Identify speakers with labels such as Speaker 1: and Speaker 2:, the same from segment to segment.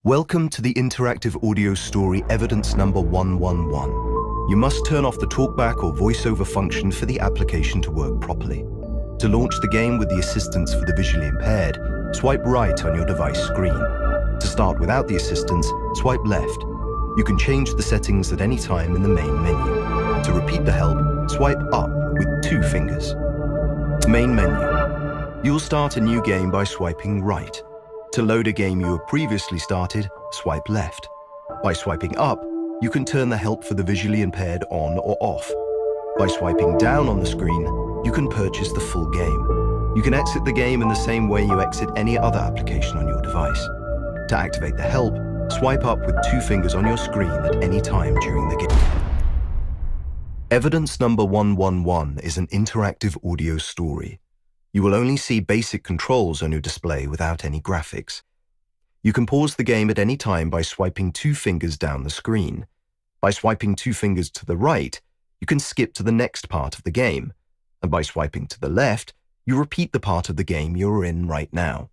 Speaker 1: Welcome to the interactive audio story evidence number 111. You must turn off the talkback or voiceover function for the application to work properly. To launch the game with the assistance for the visually impaired, swipe right on your device screen. To start without the assistance, swipe left. You can change the settings at any time in the main menu. To repeat the help, swipe up with 2 fingers. Main menu. You'll start a new game by swiping right. To load a game you have previously started, swipe left. By swiping up, you can turn the help for the visually impaired on or off. By swiping down on the screen, you can purchase the full game. You can exit the game in the same way you exit any other application on your device. To activate the help, swipe up with 2 fingers on your screen at any time during the game. Evidence number 111 is an interactive audio story. You will only see basic controls on your display without any graphics. You can pause the game at any time by swiping 2 fingers down the screen. By swiping 2 fingers to the right, you can skip to the next part of the game. And by swiping to the left, you repeat the part of the game you're in right now.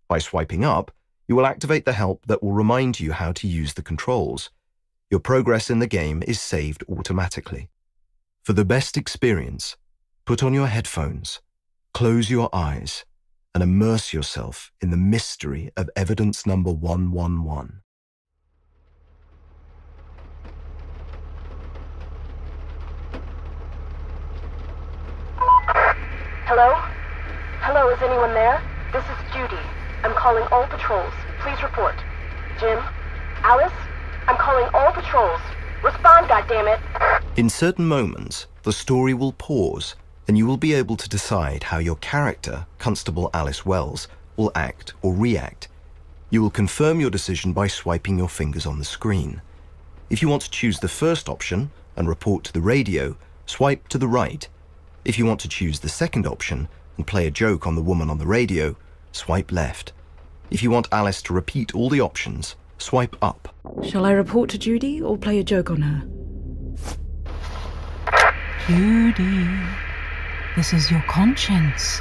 Speaker 1: By swiping up, you will activate the help that will remind you how to use the controls. Your progress in the game is saved automatically. For the best experience, put on your headphones. Close your eyes and immerse yourself in the mystery of evidence number 111.
Speaker 2: Hello? Hello, is anyone there? This is Judy. I'm calling all patrols. Please report. Jim? Alice? I'm calling all patrols. Respond, goddammit!
Speaker 1: In certain moments, the story will pause, and you will be able to decide how your character, Constable Alice Wells, will act or react. You will confirm your decision by swiping your fingers on the screen. If you want to choose the first option and report to the radio, swipe to the right. If you want to choose the second option and play a joke on the woman on the radio, swipe left. If you want Alice to repeat all the options, swipe up.
Speaker 3: Shall I report to Judy or play a joke on her?
Speaker 4: Judy, this is your conscience.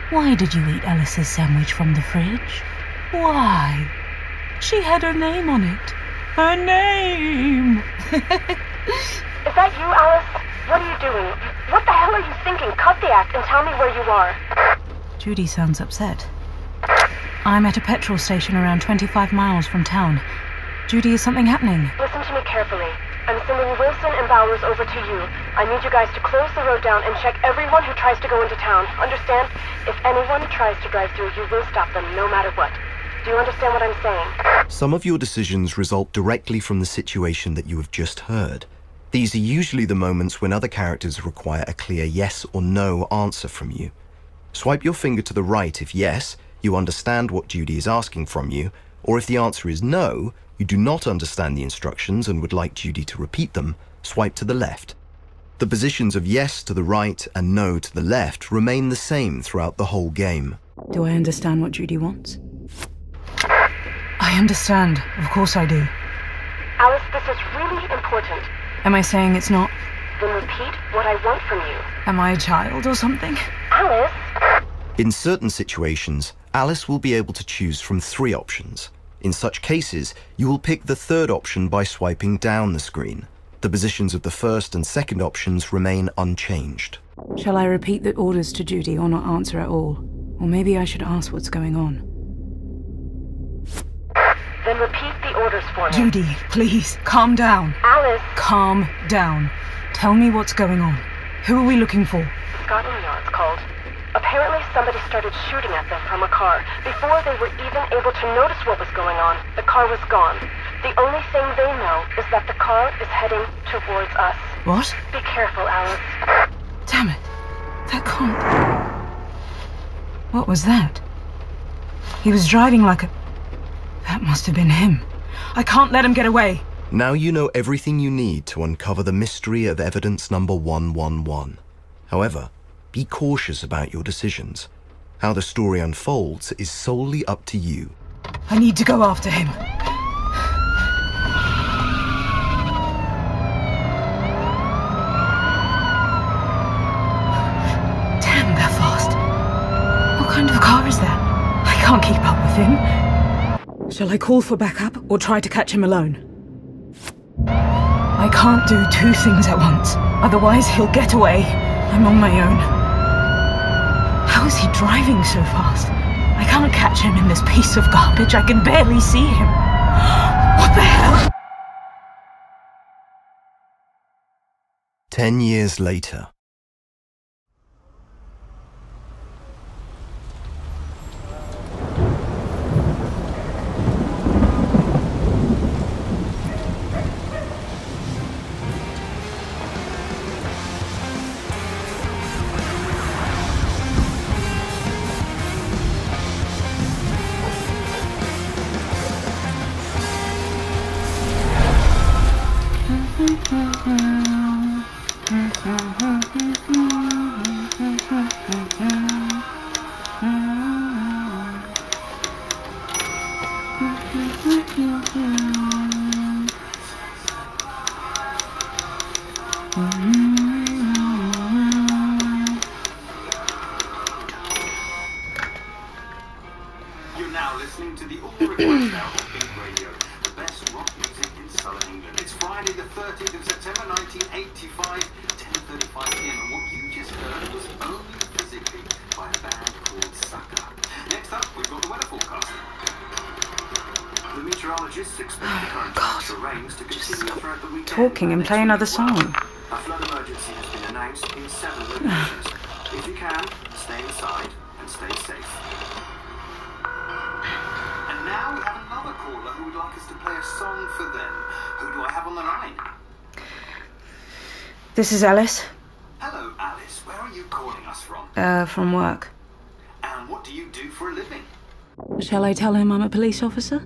Speaker 4: Why did you eat Alice's sandwich from the fridge? Why? She had her name on it. Her name!
Speaker 2: Is that you, Alice? What are you doing? What the hell are you thinking? Cut the act and tell me where you are.
Speaker 4: Judy sounds upset. I'm at a petrol station around 25 miles from town. Judy, is something happening?
Speaker 2: Listen to me carefully. I'm sending Wilson and Bowers over to you. I need you guys to close the road down and check everyone who tries to go into town. Understand? If anyone tries to drive through, you will stop them no matter what. Do you understand what I'm saying?
Speaker 1: Some of your decisions result directly from the situation that you have just heard. These are usually the moments when other characters require a clear yes or no answer from you. Swipe your finger to the right if yes, you understand what Judy is asking from you, or if the answer is no, you do not understand the instructions and would like Judy to repeat them, swipe to the left. The positions of yes to the right and no to the left remain the same throughout the whole game.
Speaker 3: Do I understand what Judy wants?
Speaker 4: I understand. Of course I do.
Speaker 2: Alice, this is really important.
Speaker 4: Am I saying it's not?
Speaker 2: Then repeat what I want from you.
Speaker 4: Am I a child or something?
Speaker 2: Alice?
Speaker 1: In certain situations, Alice will be able to choose from 3 options. In such cases, you will pick the third option by swiping down the screen. The positions of the first and second options remain unchanged.
Speaker 3: Shall I repeat the orders to Judy or not answer at all? Or maybe I should ask what's going on.
Speaker 2: Then repeat the orders for me.
Speaker 4: Judy, please, calm down.
Speaker 2: Alice!
Speaker 4: Calm down. Tell me what's going on. Who are we looking for?
Speaker 2: Scotland Yard's called. Apparently somebody started shooting at them from a car. Before they were even able to notice what was going on, the car was gone. The only thing they know is that the car is heading towards us.
Speaker 4: What?
Speaker 2: Be careful, Alice.
Speaker 4: Damn it. That can't... What was that? He was driving like a... That must have been him. I can't let him get away.
Speaker 1: Now you know everything you need to uncover the mystery of evidence number 111. However, be cautious about your decisions. How the story unfolds is solely up to you.
Speaker 4: I need to go after him. Damn, they're fast. What kind of car is that? I can't keep up with him.
Speaker 3: Shall I call for backup or try to catch him alone? I can't do two things at once. Otherwise, he'll get away. I'm on my own. How is he driving so fast? I can't catch him in this piece of garbage. I can barely see him. What the hell?
Speaker 1: 10 years later.
Speaker 5: You're now listening to the all-request hour of Big Radio, the best rock music in southern England. It's Friday the 30th of September 1985, 10:35 p.m. and what you just heard was only physically by a band called Sucker. Next up, we've got the weather forecast. The meteorologists expect the current temperature range to continue throughout the weekend.
Speaker 3: Talking and play another song.
Speaker 5: A flood emergency has been announced in 7 locations. If you can, stay inside and stay safe. And now we have another caller who would like us to play a song for them. Who do I have on the line?
Speaker 3: This is Alice.
Speaker 5: Hello, Alice. Where are you calling us from?
Speaker 3: From work.
Speaker 5: And what do you do for a living?
Speaker 3: Shall I tell him I'm a police officer?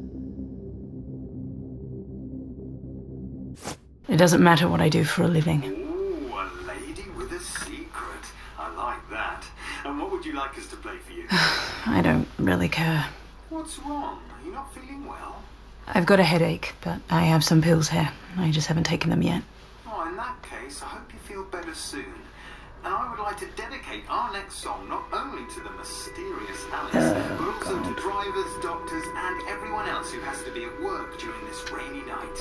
Speaker 3: It doesn't matter what I do for a living.
Speaker 5: Ooh, a lady with a secret. I like that. And what would you like us to play for you?
Speaker 3: I don't really care.
Speaker 5: What's wrong? Are you not feeling well?
Speaker 3: I've got a headache, but I have some pills here. I just haven't taken them yet.
Speaker 5: Oh, in that case, I hope you feel better soon. And I would like to dedicate our next song not only to the mysterious Alice, but also to drivers, doctors, and everyone else who has to be at work during this rainy night.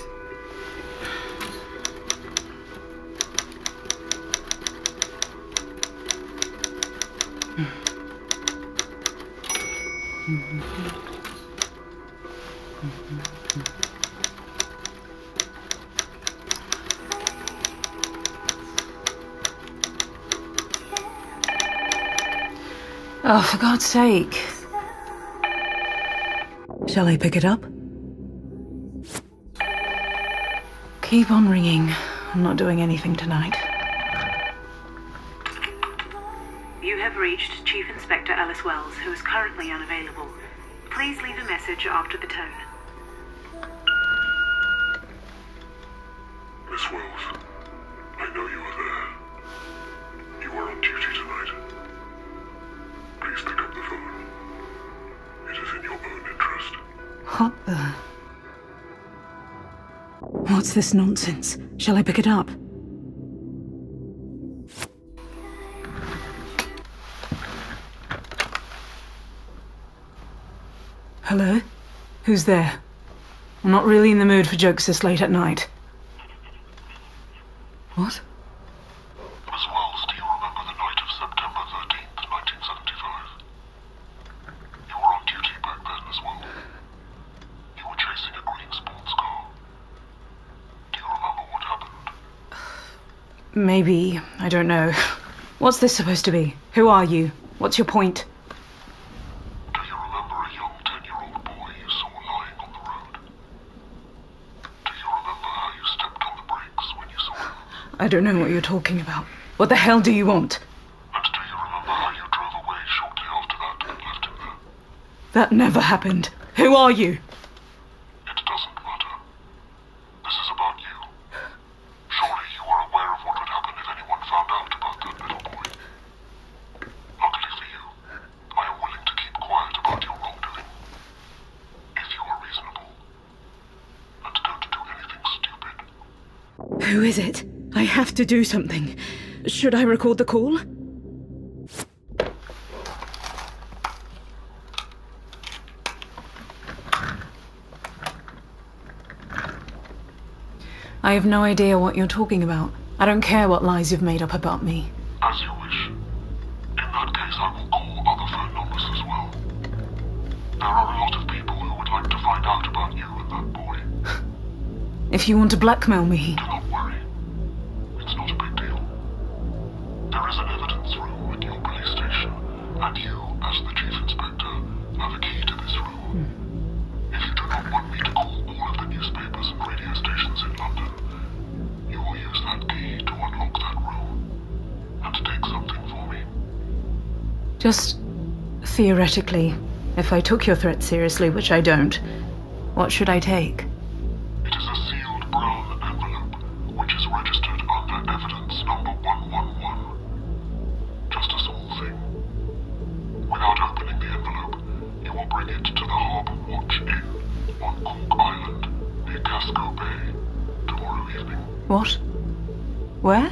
Speaker 3: Oh, for God's sake. Shall I pick it up? Keep on ringing. I'm not doing anything tonight.
Speaker 6: You have reached Chief Inspector Alice Wells, who is currently unavailable. Please leave a message after the tone.
Speaker 7: Miss Wells, I know you are there. You are on duty tonight. Please pick up the phone. It is in your own interest.
Speaker 3: What the... What's this nonsense? Shall I pick it up? Hello? Who's there? I'm not really in the mood for jokes this late at night. What?
Speaker 7: Miss Wells, do you remember the night of September 13th, 1975? You were on duty back then as well. You were chasing a green sports car. Do you remember what happened?
Speaker 3: Maybe. I don't know. What's this supposed to be? Who are you? What's your point?
Speaker 7: Do you remember a young 10-year-old boy you saw lying on the road? Do you remember how you stepped on the brakes when you saw him?
Speaker 3: I don't know what you're talking about. What the hell do you want?
Speaker 7: And do you remember how you drove away shortly after that and left him there?
Speaker 3: That never happened. Who are you?
Speaker 7: It doesn't matter. This is about you. Surely you are aware of what would happen if anyone found out about that little boy. Luckily for you, I am willing to keep quiet about your wrongdoing. If you are reasonable. And don't do anything stupid.
Speaker 3: Who is it? I have to do something. Should I record the call? I have no idea what you're talking about. I don't care what lies you've made up about me.
Speaker 7: As you wish. In that case, I will call other phone numbers as well. There are a lot of people who would like to find out about you and that boy.
Speaker 3: If you want to blackmail me...
Speaker 7: Do not worry. It's not a big deal. There is an evidence room at your police station, and you, as the Chief Inspector, have a key to this room. If you do not want me to call all of the newspapers and radio stations in London, you will use that key to unlock that room and take something for me.
Speaker 3: Just theoretically, if I took your threat seriously, which I don't, what should I take?
Speaker 7: It is a sealed brown envelope, which is registered under evidence number 111. Just a small thing. Without opening the envelope, you will bring it to the Harbour Watch Inn on Cork Island, near Casco Bay, tomorrow evening.
Speaker 3: What? Where?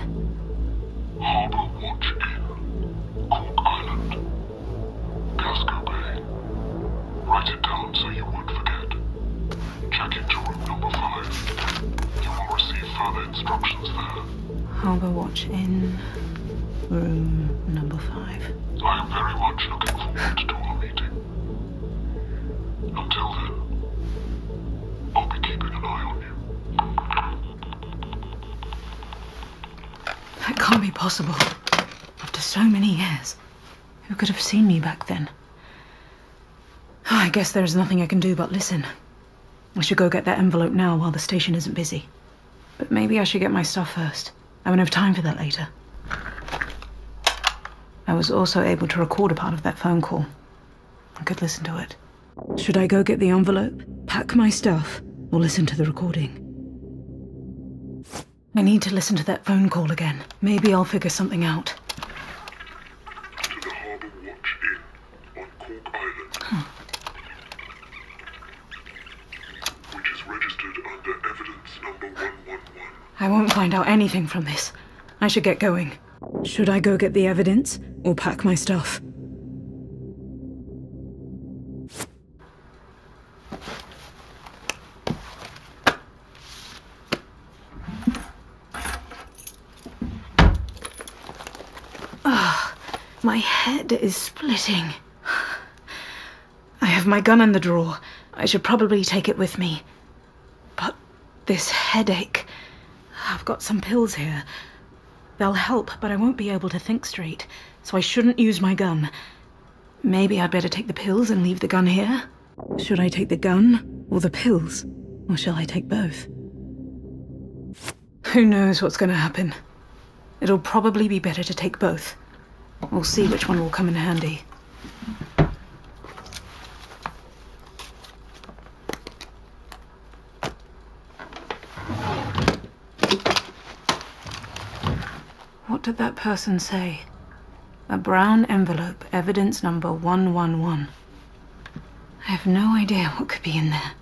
Speaker 7: Harbour Watch Inn, Cork Island, Casco Bay. Write it down so you won't forget. Check into room number 5. You will receive further instructions there.
Speaker 3: Harbour Watch Inn, room number 5.
Speaker 7: I am very much looking forward to our meeting. Until then, I'll be keeping an eye on you.
Speaker 3: That can't be possible. After so many years, who could have seen me back then? I guess there's nothing I can do but listen. I should go get that envelope now while the station isn't busy. But maybe I should get my stuff first. I won't have time for that later. I was also able to record a part of that phone call. I could listen to it. Should I go get the envelope, pack my stuff, or listen to the recording? I need to listen to that phone call again. Maybe I'll figure something out.
Speaker 7: To the Harbour Watch Inn on Cork Island. Which is registered under evidence number 111.
Speaker 3: I won't find out anything from this. I should get going. Should I go get the evidence, or pack my stuff? My head is splitting. I have my gun in the drawer. I should probably take it with me. But this headache... I've got some pills here. They'll help, but I won't be able to think straight, so I shouldn't use my gun. Maybe I'd better take the pills and leave the gun here? Should I take the gun, or the pills? Or shall I take both? Who knows what's going to happen? It'll probably be better to take both. We'll see which one will come in handy. What did that person say? A brown envelope, evidence number 111. I have no idea what could be in there.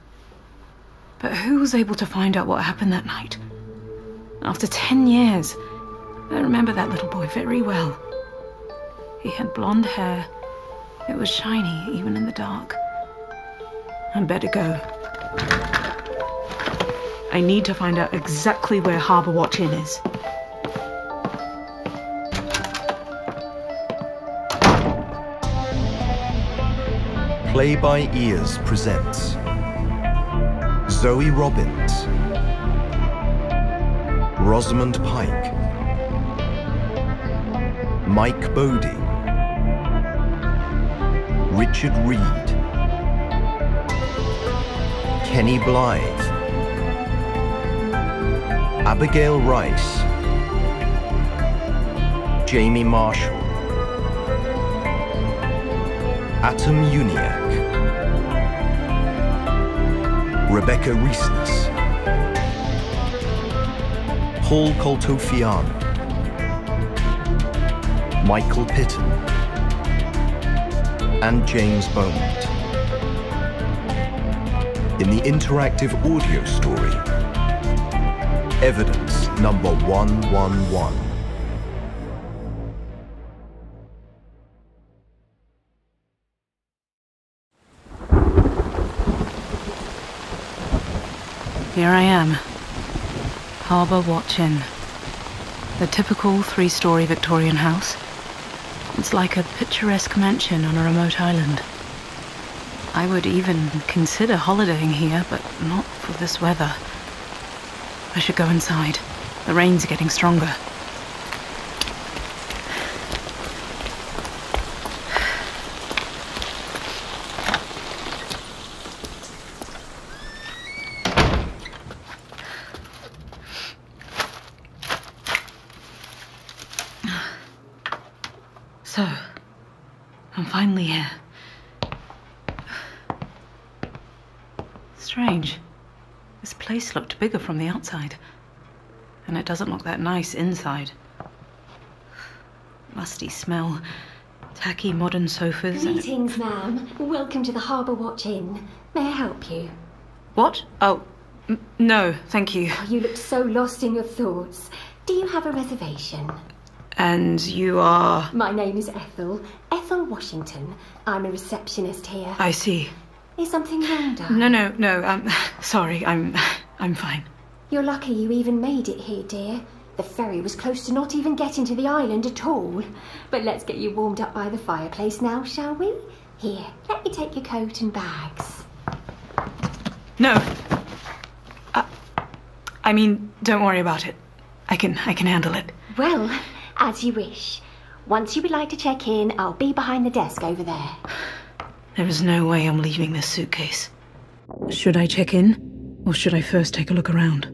Speaker 3: But who was able to find out what happened that night? After 10 years, I remember that little boy very well. He had blonde hair. It was shiny, even in the dark. I'd better go. I need to find out exactly where Harbour Watch Inn is.
Speaker 1: Play by Ears presents Zoe Robbins, Rosamund Pike, Mike Bodie, Richard Reed, Kenny Blythe, Abigail Rice, Jamie Marshall, Atom Uniac, Rebecca Reesness, Paul Coltofiano, Michael Pitton, and James Beaumont. In the interactive audio story, Evidence number 111.
Speaker 3: Here I am.
Speaker 4: Harbour Watch Inn. The typical 3-story Victorian house. It's like a picturesque mansion on a remote island. I would even consider holidaying here, but not for this weather. I should go inside. The rain's getting stronger. So, I'm finally here. Strange. This place looked bigger from the outside. And it doesn't look that nice inside. Musty smell, tacky modern sofas.
Speaker 8: Greetings, ma'am. Welcome to the Harbour Watch Inn. May I help you?
Speaker 4: What? Oh, no, thank you.
Speaker 8: Oh, you looked so lost in your thoughts. Do you have a reservation?
Speaker 4: And you are?
Speaker 8: My name is Ethel. Ethel Washington. I'm a receptionist here.
Speaker 4: I see.
Speaker 8: Is something wrong, darling?
Speaker 4: No, sorry, I'm fine.
Speaker 8: You're lucky you even made it here, dear. The ferry was close to not even getting to the island at all. But let's get you warmed up by the fireplace now, shall we? Here, let me take your coat and bags.
Speaker 4: No. I mean, don't worry about it. I can handle it.
Speaker 8: Well, as you wish. Once you would like to check in, I'll be behind the desk over there.
Speaker 4: There is no way I'm leaving this suitcase. Should I check in, or should I first take a look around?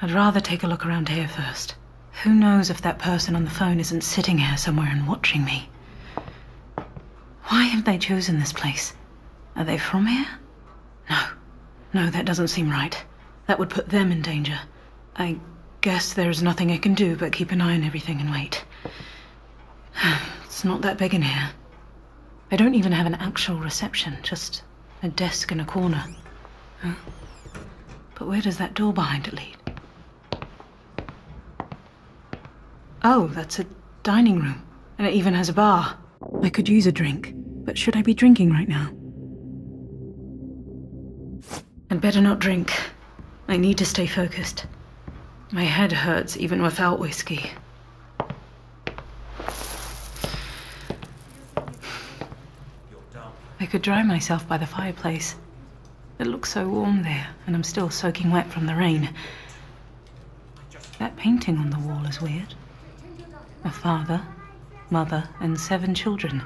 Speaker 4: I'd rather take a look around here first. Who knows if that person on the phone isn't sitting here somewhere and watching me? Why have they chosen this place? Are they from here? No, that doesn't seem right. That would put them in danger. I guess there's nothing I can do but keep an eye on everything and wait. It's not that big in here. I don't even have an actual reception, just a desk in a corner. Huh? But where does that door behind it lead? Oh, that's a dining room, and it even has a bar. I could use a drink, but should I be drinking right now? I'd better not drink. I need to stay focused. My head hurts even without whiskey. I could dry myself by the fireplace. It looks so warm there, and I'm still soaking wet from the rain. That painting on the wall is weird. A father, mother, and 7 children.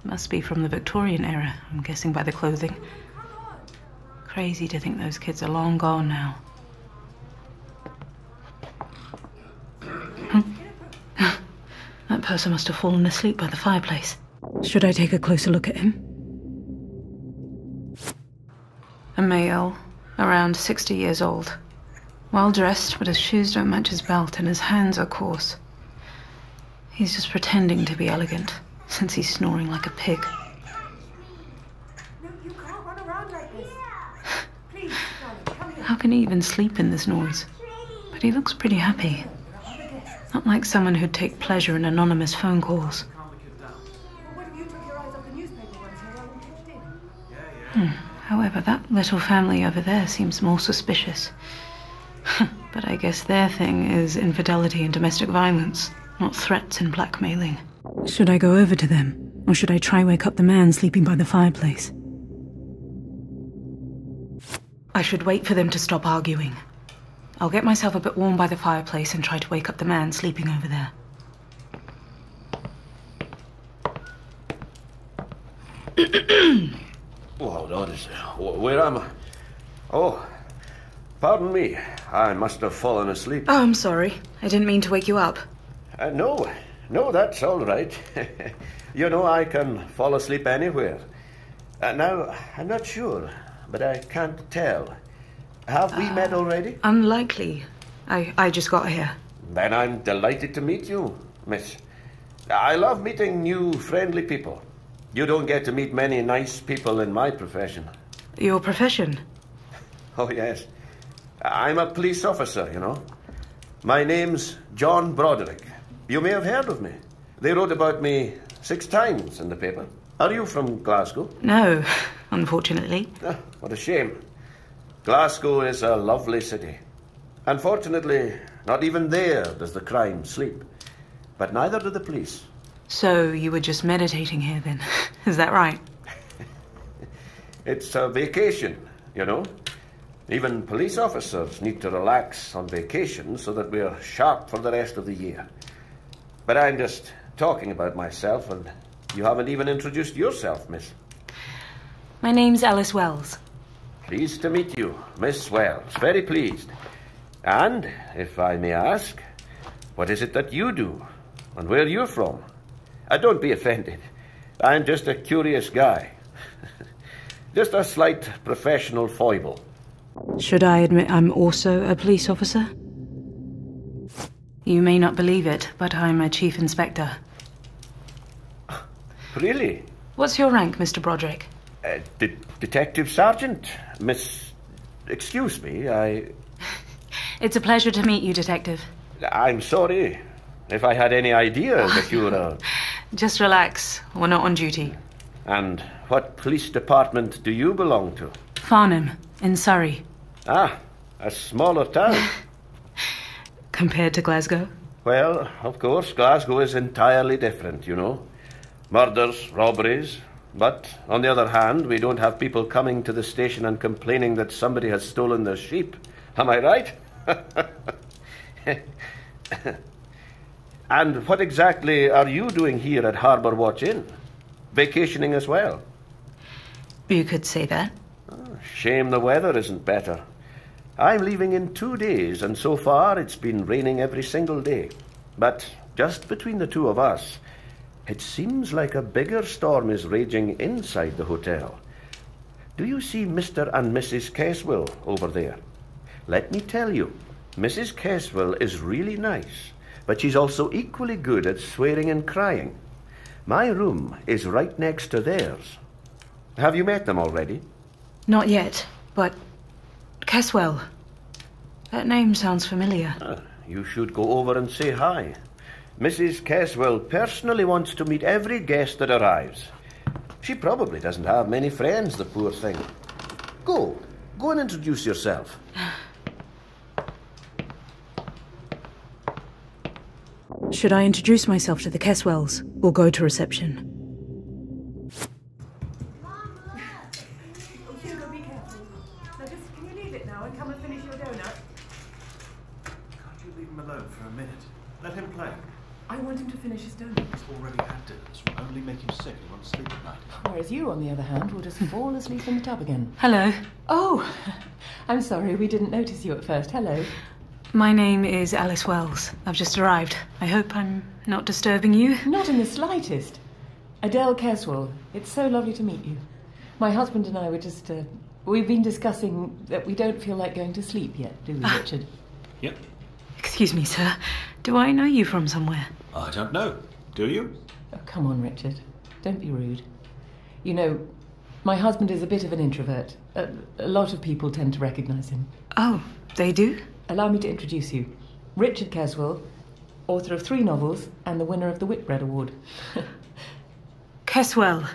Speaker 4: Must be from the Victorian era, I'm guessing by the clothing. Crazy to think those kids are long gone now. That person must have fallen asleep by the fireplace. Should I take a closer look at him? A male, around 60 years old. Well dressed, but his shoes don't match his belt and his hands are coarse. He's just pretending to be elegant, since he's snoring like a pig.
Speaker 9: No, you can't run around like this. Please, darling, come here.
Speaker 4: How can he even sleep in this noise? But he looks pretty happy. Not like someone who'd take pleasure in anonymous phone calls.
Speaker 9: What if you took your eyes off the newspaper once in a while and pitched in?
Speaker 4: However, that little family over there seems more suspicious. But I guess their thing is infidelity and domestic violence, not threats and blackmailing. Should I go over to them, or should I try wake up the man sleeping by the fireplace? I should wait for them to stop arguing. I'll get myself a bit warm by the fireplace and try to wake up the man sleeping over there.
Speaker 10: Oh, hold on. Where am I? Oh, pardon me. I must have fallen asleep.
Speaker 4: Oh, I'm sorry. I didn't mean to wake you up.
Speaker 10: No, that's all right. You know, I can fall asleep anywhere. Now, I'm not sure, but I can't tell. Have we met already?
Speaker 4: Unlikely. I just got here.
Speaker 10: Then I'm delighted to meet you, miss. I love meeting new, friendly people. You don't get to meet many nice people in my profession.
Speaker 4: Your profession?
Speaker 10: Oh, yes. I'm a police officer, you know. My name's John Broderick. You may have heard of me. They wrote about me 6 times in the paper. Are you from Glasgow?
Speaker 4: No, unfortunately.
Speaker 10: What a shame. Glasgow is a lovely city. Unfortunately, not even there does the crime sleep. But neither do the police.
Speaker 4: So you were just meditating here then? Is that right?
Speaker 10: It's a vacation, you know. Even police officers need to relax on vacation so that we're sharp for the rest of the year. But I'm just talking about myself, and you haven't even introduced yourself, miss.
Speaker 4: My name's Alice Wells.
Speaker 10: Pleased to meet you, Miss Wells. Very pleased. And, if I may ask, what is it that you do, and where you're from? Don't be offended. I'm just a curious guy. Just a slight professional foible.
Speaker 4: Should I admit I'm also a police officer? You may not believe it, but I'm a chief inspector.
Speaker 10: Really?
Speaker 4: What's your rank, Mr. Broderick?
Speaker 10: Detective Sergeant, Miss... Excuse me,
Speaker 4: It's a pleasure to meet you, Detective.
Speaker 10: I'm sorry if I had any idea that you were a...
Speaker 4: Just relax. We're not on duty.
Speaker 10: And what police department do you belong to?
Speaker 4: Farnham, in Surrey.
Speaker 10: Ah, a smaller town.
Speaker 4: Compared to Glasgow?
Speaker 10: Well, of course, Glasgow is entirely different, you know. Murders, robberies. But, on the other hand, we don't have people coming to the station and complaining that somebody has stolen their sheep. Am I right? And what exactly are you doing here at Harbour Watch Inn? Vacationing as well?
Speaker 4: You could say that.
Speaker 10: Shame the weather isn't better. I'm leaving in 2 days, and so far it's been raining every single day. But just between the two of us, it seems like a bigger storm is raging inside the hotel. Do you see Mr. and Mrs. Caswell over there? Let me tell you, Mrs. Caswell is really nice, but she's also equally good at swearing and crying. My room is right next to theirs. Have you met them already?
Speaker 4: Not yet, but... Caswell. That name sounds familiar.
Speaker 10: You should go over and say hi. Mrs. Caswell personally wants to meet every guest that arrives. She probably doesn't have many friends, the poor thing. Go and introduce yourself.
Speaker 4: Should I introduce myself to the Caswells, or go to reception?
Speaker 9: Hugo, be careful. Now just, can you leave it now and come and finish your donut?
Speaker 11: Can't you leave him alone for a minute? Let him play.
Speaker 9: I want him to finish his donut.
Speaker 11: He's already had dinner. This will only make him sick. He won't sleep at night.
Speaker 12: Whereas you, on the other hand, will just fall asleep in the tub again.
Speaker 4: Hello.
Speaker 12: Oh, I'm sorry, we didn't notice you at first. Hello.
Speaker 4: My name is Alice Wells. I've just arrived. I hope I'm not disturbing you.
Speaker 12: Not in the slightest. Adele Caswell, it's so lovely to meet you. My husband and I were just, we've been discussing that we don't feel like going to sleep yet, do we, Richard?
Speaker 11: Yep.
Speaker 4: Excuse me, sir. Do I know you from somewhere?
Speaker 11: I don't know. Do you?
Speaker 12: Oh, come on, Richard. Don't be rude. You know, my husband is a bit of an introvert. A lot of people tend to recognise him.
Speaker 4: Oh, they do?
Speaker 12: Allow me to introduce you. Richard Caswell, author of 3 novels and the winner of the Whitbread Award.
Speaker 4: Caswell.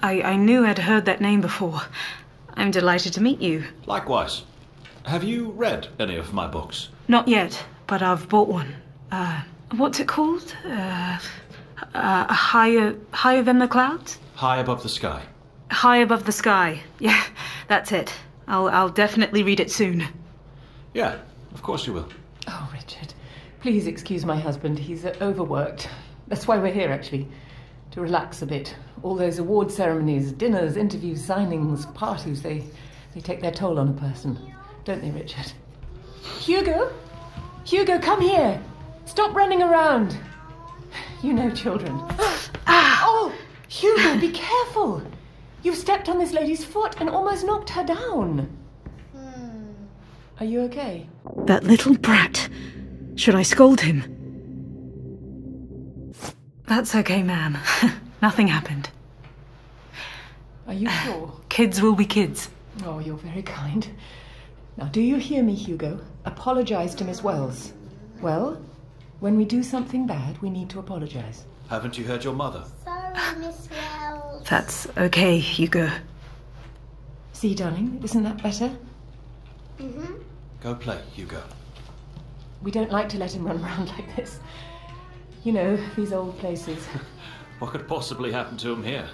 Speaker 4: I knew I'd heard that name before. I'm delighted to meet you.
Speaker 11: Likewise. Have you read any of my books?
Speaker 4: Not yet, but I've bought one. What's it called? Higher than the clouds?
Speaker 11: High Above the Sky.
Speaker 4: High Above the Sky. Yeah, that's it. I'll definitely read it soon.
Speaker 11: Yeah, of course you will.
Speaker 12: Oh, Richard, please excuse my husband. He's overworked. That's why we're here, actually. To relax a bit. All those award ceremonies, dinners, interviews, signings, parties, they take their toll on a person. Don't they, Richard? Hugo? Hugo, come here! Stop running around! You know children. Oh, Hugo, be careful! You've stepped on this lady's foot and almost knocked her down. Are you okay?
Speaker 4: That little brat. Should I scold him? That's okay, ma'am. Nothing happened.
Speaker 12: Are you sure?
Speaker 4: Kids will be kids.
Speaker 12: Oh, you're very kind. Now, do you hear me, Hugo? Apologise to Miss Wells. Well, when we do something bad, we need to apologise.
Speaker 11: Haven't you heard your mother?
Speaker 13: Sorry, Miss Wells.
Speaker 4: That's okay, Hugo.
Speaker 12: See, darling, isn't that better?
Speaker 13: Go play, Hugo.
Speaker 12: We don't like to let him run around like this. You know, these old places.
Speaker 13: What could possibly happen to him here?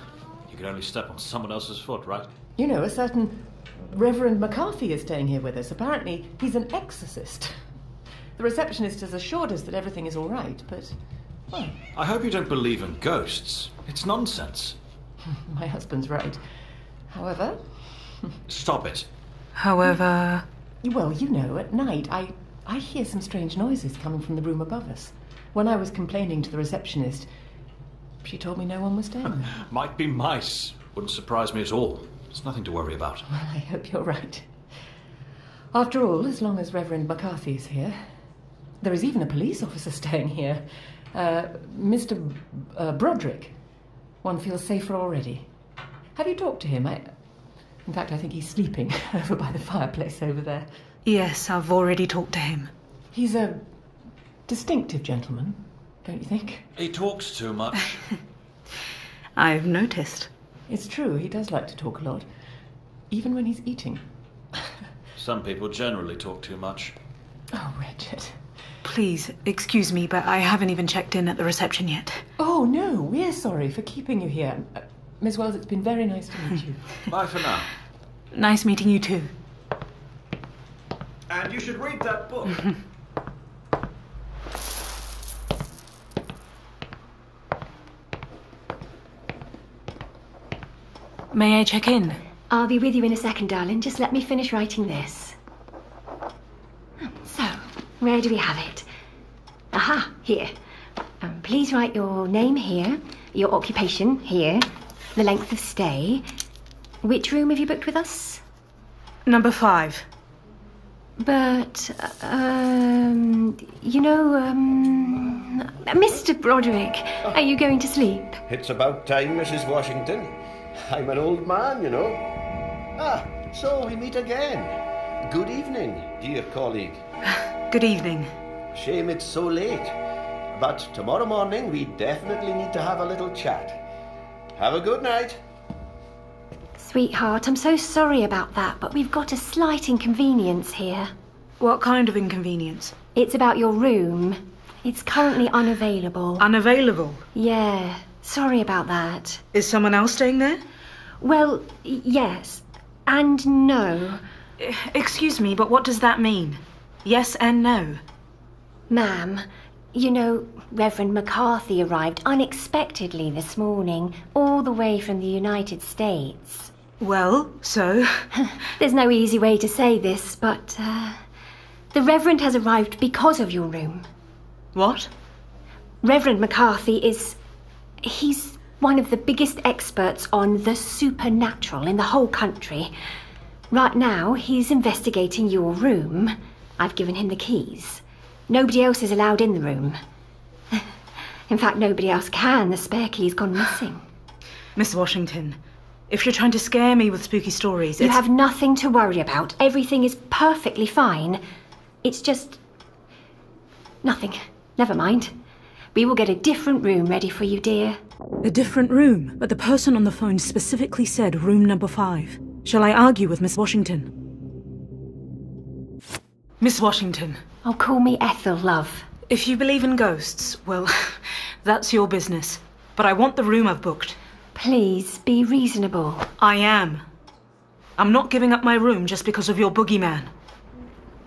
Speaker 13: You could only step on someone else's foot, right?
Speaker 12: You know, a certain Reverend McCarthy is staying here with us. Apparently, he's an exorcist. The receptionist has assured us that everything is all right, but... well...
Speaker 13: I hope you don't believe in ghosts. It's nonsense.
Speaker 12: My husband's right. However...
Speaker 13: Stop it.
Speaker 3: However...
Speaker 12: Well, you know, at night, I hear some strange noises coming from the room above us. When I was complaining to the receptionist, she told me no one was staying there.
Speaker 13: Might be mice. Wouldn't surprise me at all. There's nothing to worry about.
Speaker 12: Well, I hope you're right. After all, as long as Reverend McCarthy is here... There is even a police officer staying here. Mr. Broderick. One feels safer already. Have you talked to him? In fact, I think he's sleeping over by the fireplace over there.
Speaker 3: Yes, I've already talked to him.
Speaker 12: He's a distinctive gentleman, don't you think?
Speaker 13: He talks too much.
Speaker 3: I've noticed.
Speaker 12: It's true, he does like to talk a lot. Even when he's eating.
Speaker 13: Some people generally talk too much.
Speaker 12: Oh, Richard.
Speaker 3: Please, excuse me, but I haven't even checked in at the reception yet.
Speaker 12: Oh, no, we're sorry for keeping you here. Miss Wells, it's been very nice to meet you.
Speaker 13: Bye for now.
Speaker 3: Nice meeting you too.
Speaker 11: And you should read that book.
Speaker 3: May I check in?
Speaker 8: I'll be with you in a second, darling. Just let me finish writing this. So, where do we have it? Aha, here. Please write your name here, your occupation here, the length of stay. Which room have you booked with us?
Speaker 3: Number 5.
Speaker 8: But, you know, Mr. Broderick, are you going to sleep?
Speaker 10: It's about time, Mrs. Washington. I'm an old man, you know. Ah, so we meet again. Good evening, dear colleague.
Speaker 3: Good evening.
Speaker 10: Shame it's so late. But tomorrow morning we definitely need to have a little chat. Have a good night.
Speaker 8: Sweetheart, I'm so sorry about that, but we've got a slight inconvenience here.
Speaker 3: What kind of inconvenience?
Speaker 8: It's about your room. It's currently unavailable.
Speaker 3: Unavailable?
Speaker 8: Yeah, sorry about that.
Speaker 3: Is someone else staying there?
Speaker 8: Well, yes. And no.
Speaker 3: Excuse me, but what does that mean? Yes and no?
Speaker 8: Ma'am, you know, Reverend McCarthy arrived unexpectedly this morning, all the way from the United States.
Speaker 3: Well, so?
Speaker 8: There's no easy way to say this, but, the Reverend has arrived because of your room.
Speaker 3: What?
Speaker 8: Reverend McCarthy he's one of the biggest experts on the supernatural in the whole country. Right now, he's investigating your room. I've given him the keys. Nobody else is allowed in the room. In fact, nobody else can. The spare key's gone missing.
Speaker 3: Miss Washington, if you're trying to scare me with spooky stories,
Speaker 8: You have nothing to worry about. Everything is perfectly fine. It's just... nothing. Never mind. We will get a different room ready for you, dear.
Speaker 3: A different room? But the person on the phone specifically said room number 5. Shall I argue with Miss Washington? Miss Washington.
Speaker 8: Oh, call me Ethel, love.
Speaker 3: If you believe in ghosts, well, that's your business. But I want the room I've booked.
Speaker 8: Please, be reasonable.
Speaker 3: I am. I'm not giving up my room just because of your boogeyman.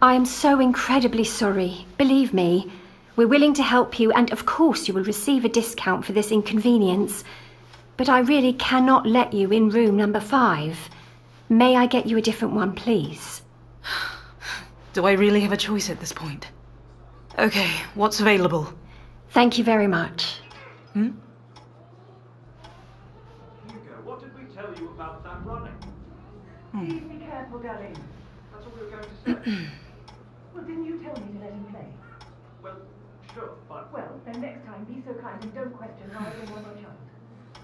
Speaker 8: I am so incredibly sorry. Believe me, we're willing to help you, and of course you will receive a discount for this inconvenience. But I really cannot let you in room number 5. May I get you a different one, please?
Speaker 3: Do I really have a choice at this point? Okay, what's available?
Speaker 8: Thank you very much.
Speaker 11: Hugo, what did we tell you about that running?
Speaker 12: Please be careful, darling.
Speaker 11: That's what we were going to say.
Speaker 12: Well, didn't you tell me to let him play?
Speaker 11: Well, sure, but...
Speaker 12: Well, then next time, be so kind and don't question how I bring one more child.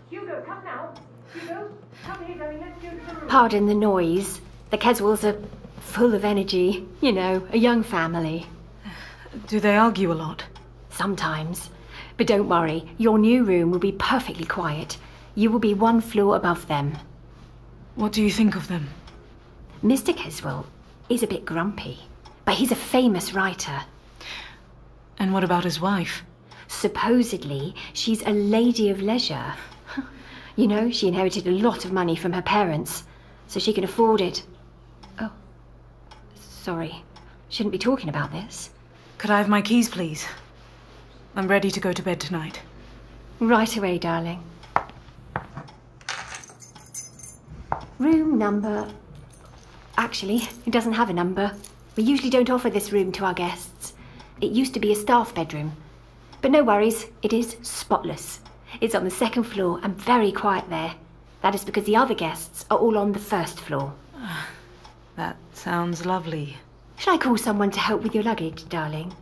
Speaker 12: Hugo, come now. Hugo, come here, darling. Let's go to the room.
Speaker 8: Pardon the noise. The Keswills are full of energy. You know, a young family.
Speaker 3: Do they argue a lot?
Speaker 8: Sometimes. But don't worry, your new room will be perfectly quiet. You will be 1 floor above them.
Speaker 3: What do you think of them?
Speaker 8: Mr. Keswill, is a bit grumpy, but he's a famous writer.
Speaker 3: And what about his wife?
Speaker 8: Supposedly, she's a lady of leisure. You know, she inherited a lot of money from her parents, so she can afford it. Oh, sorry. Shouldn't be talking about this.
Speaker 3: Could I have my keys, please? I'm ready to go to bed tonight.
Speaker 8: Right away, darling. Room number... Actually, it doesn't have a number. We usually don't offer this room to our guests. It used to be a staff bedroom. But no worries, it is spotless. It's on the second floor and very quiet there. That is because the other guests are all on the first floor.
Speaker 3: That sounds lovely.
Speaker 8: Shall I call someone to help with your luggage, darling?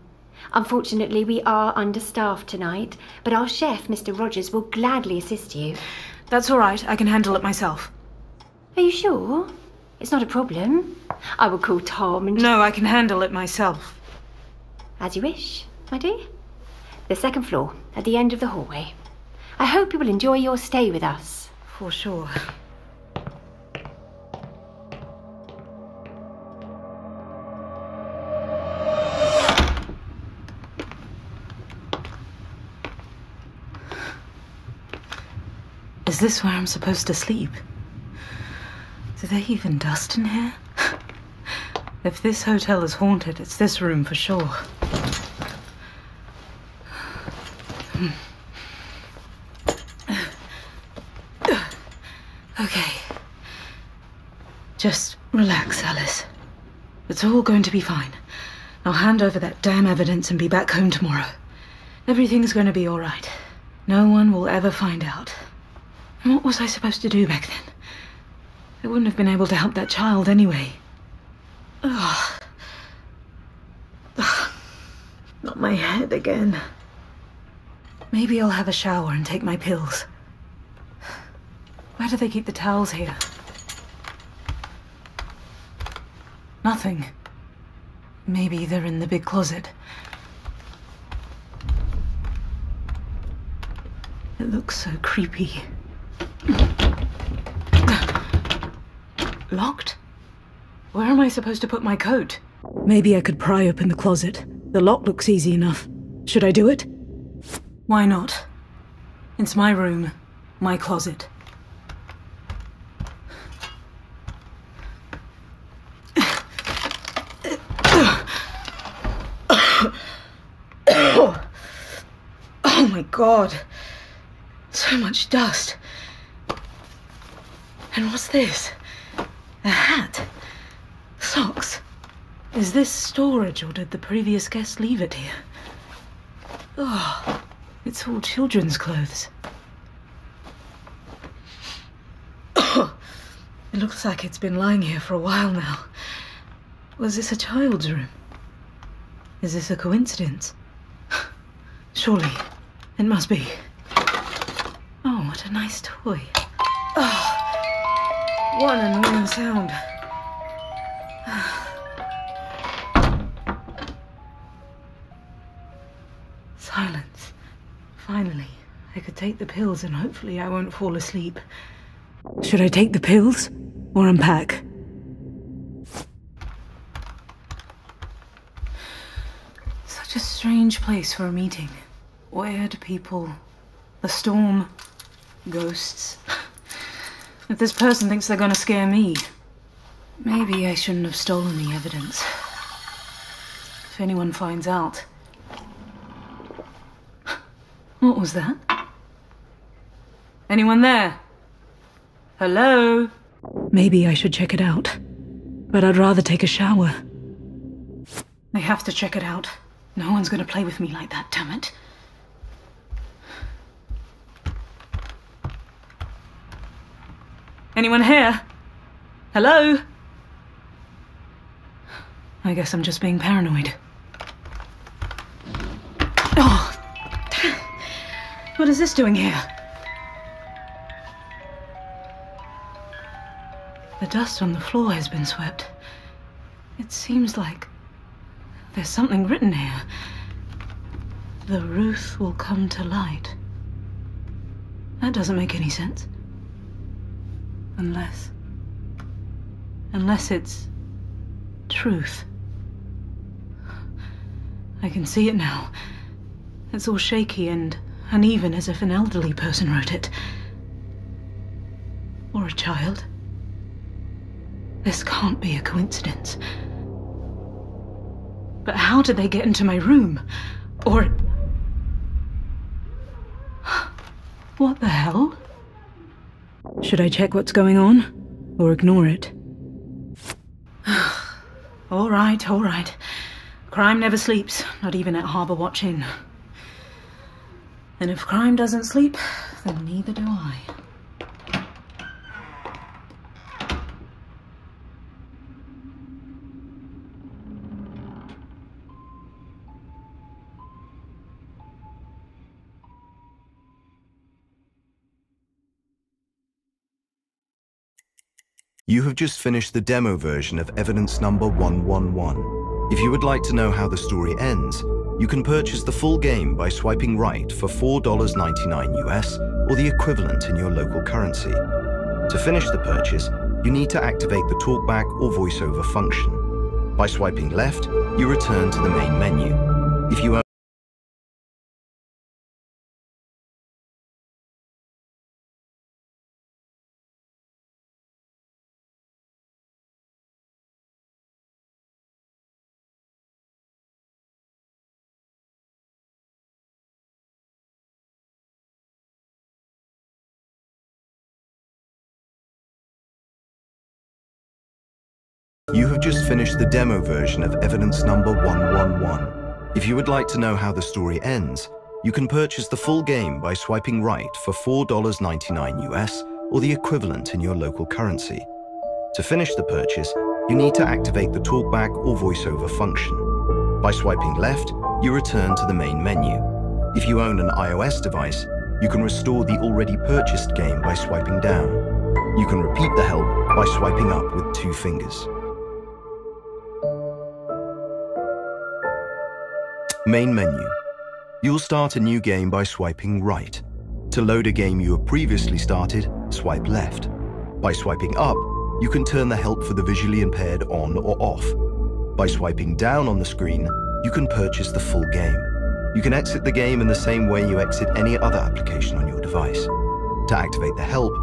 Speaker 8: Unfortunately, we are understaffed tonight, but our chef, Mr. Rogers, will gladly assist you.
Speaker 3: That's all right. I can handle it myself.
Speaker 8: Are you sure? It's not a problem. I will call Tom and...
Speaker 3: No, I can handle it myself.
Speaker 8: As you wish, my dear. The second floor, at the end of the hallway. I hope you will enjoy your stay with us.
Speaker 3: For sure. Is this where I'm supposed to sleep? Do they even dust in here? If this hotel is haunted, it's this room for sure. Okay. Just relax, Alice. It's all going to be fine. I'll hand over that damn evidence and be back home tomorrow. Everything's going to be all right. No one will ever find out. And what was I supposed to do back then? I wouldn't have been able to help that child anyway. Ugh. Ugh. Not my head again. Maybe I'll have a shower and take my pills. Where do they keep the towels here? Nothing. Maybe they're in the big closet. It looks so creepy. Locked? Where am I supposed to put my coat? Maybe I could pry open the closet. The lock looks easy enough. Should I do it? Why not? It's my room, my closet. Oh my God. So much dust. And what's this? A hat? Socks? Is this storage or did the previous guest leave it here? Oh, it's all children's clothes. Oh, it looks like it's been lying here for a while now. Was this a child's room? Is this a coincidence? Surely, it must be. Oh, what a nice toy. Oh, what an annoying sound. Silence. Finally, I could take the pills and hopefully I won't fall asleep. Should I take the pills or unpack? Such a strange place for a meeting. Weird people. The storm. Ghosts. If this person thinks they're gonna scare me, maybe I shouldn't have stolen the evidence. If anyone finds out... What was that? Anyone there? Hello? Maybe I should check it out. But I'd rather take a shower. I have to check it out. No one's gonna play with me like that, damn it. Anyone here? Hello? I guess I'm just being paranoid. Oh! What is this doing here? The dust on the floor has been swept. It seems like there's something written here. The Ruth will come to light. That doesn't make any sense. Unless it's truth. I can see it now. It's all shaky and uneven, as if an elderly person wrote it. Or a child. This can't be a coincidence. But how did they get into my room? Or... What the hell? Should I check what's going on? Or ignore it? All right, all right. Crime never sleeps, not even at Harbour Watch Inn. And if crime doesn't sleep, then neither do I.
Speaker 1: You have just finished the demo version of evidence number 111. If you would like to know how the story ends, you can purchase the full game by swiping right for $4.99 US or the equivalent in your local currency. To finish the purchase, you need to activate the talkback or voiceover function. By swiping left, you return to the main menu. If you You have just finished the demo version of evidence number 111. If you would like to know how the story ends, you can purchase the full game by swiping right for $4.99 US or the equivalent in your local currency. To finish the purchase, you need to activate the talkback or voiceover function. By swiping left, you return to the main menu. If you own an iOS device, you can restore the already purchased game by swiping down. You can repeat the help by swiping up with 2 fingers. Main menu. You'll start a new game by swiping right. To load a game you have previously started, swipe left. By swiping up, you can turn the help for the visually impaired on or off. By swiping down on the screen, you can purchase the full game. You can exit the game in the same way you exit any other application on your device. To activate the help,